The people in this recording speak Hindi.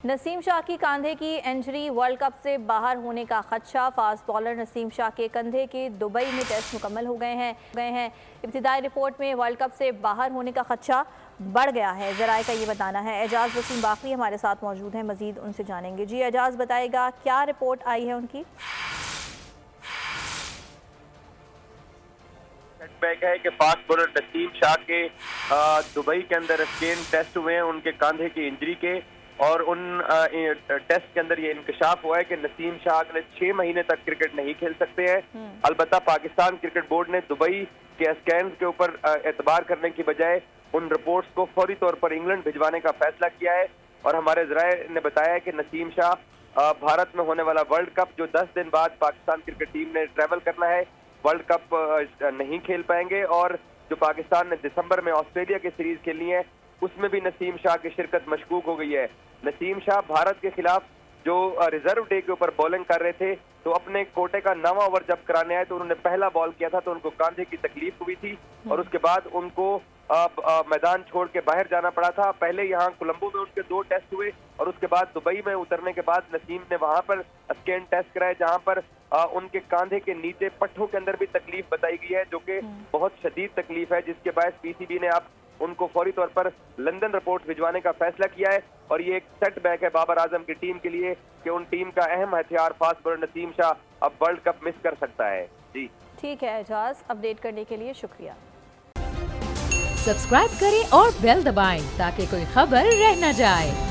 नसीम शाह की कंधे की इंजरी, वर्ल्ड कप से बाहर होने का खदशा। फास्ट बॉलर नसीम शाह के कंधे के दुबई में टेस्ट मुकम्मल हो गए हैं। इब्तिदाई रिपोर्ट में वर्ल्ड कप से बाहर होने का खदशा बढ़ गया है, ज़राए का ये बताना है। एजाज वसीम बाकरी हमारे साथ मौजूद हैं, मजीद उनसे जानेंगे। जी एजाज, बताएगा क्या रिपोर्ट आई है उनकी? सेटबैक है कि फास्ट बॉलर नसीम शाह के दुबई के अंदर स्कैन टेस्ट हुए हैं उनके कंधे की इंजरी के, और उन टेस्ट के अंदर ये इंकशाफ हुआ है कि नसीम शाह अगले 6 महीने तक क्रिकेट नहीं खेल सकते हैं। अलबत्ता पाकिस्तान क्रिकेट बोर्ड ने दुबई के स्कैन के ऊपर एतबार करने की बजाय उन रिपोर्ट्स को फौरी तौर पर इंग्लैंड भिजवाने का फैसला किया है। और हमारे ज़राए ने बताया है कि नसीम शाह भारत में होने वाला वर्ल्ड कप, जो 10 दिन बाद पाकिस्तान क्रिकेट टीम ने ट्रैवल करना है, वर्ल्ड कप नहीं खेल पाएंगे। और जो पाकिस्तान ने दिसंबर में ऑस्ट्रेलिया की सीरीज खेलनी है, उसमें भी नसीम शाह की शिरकत मशकूक हो गई है। नसीम शाह भारत के खिलाफ जो रिजर्व डे के ऊपर बॉलिंग कर रहे थे, तो अपने कोटे का 9वां ओवर जब कराने आए तो उन्होंने पहला बॉल किया था तो उनको कंधे की तकलीफ हुई थी और उसके बाद उनको मैदान छोड़ के बाहर जाना पड़ा था। पहले यहाँ कोलंबो में उनके 2 टेस्ट हुए और उसके बाद दुबई में उतरने के बाद नसीम ने वहां पर स्कैन टेस्ट कराए, जहां पर उनके कंधे के नीचे पट्टों के अंदर भी तकलीफ बताई गई है, जो कि बहुत शदीद तकलीफ है, जिसके बायस पीसीबी ने अब उनको फौरी तौर पर लंदन रिपोर्ट भिजवाने का फैसला किया है। और ये एक सेटबैक है बाबर आजम की टीम के लिए कि उन टीम का अहम हथियार फास्ट बॉलर नसीम शाह अब वर्ल्ड कप मिस कर सकता है। जी ठीक है एजाज, अपडेट करने के लिए शुक्रिया। सब्सक्राइब करें और बेल दबाएं ताकि कोई खबर रह न जाए।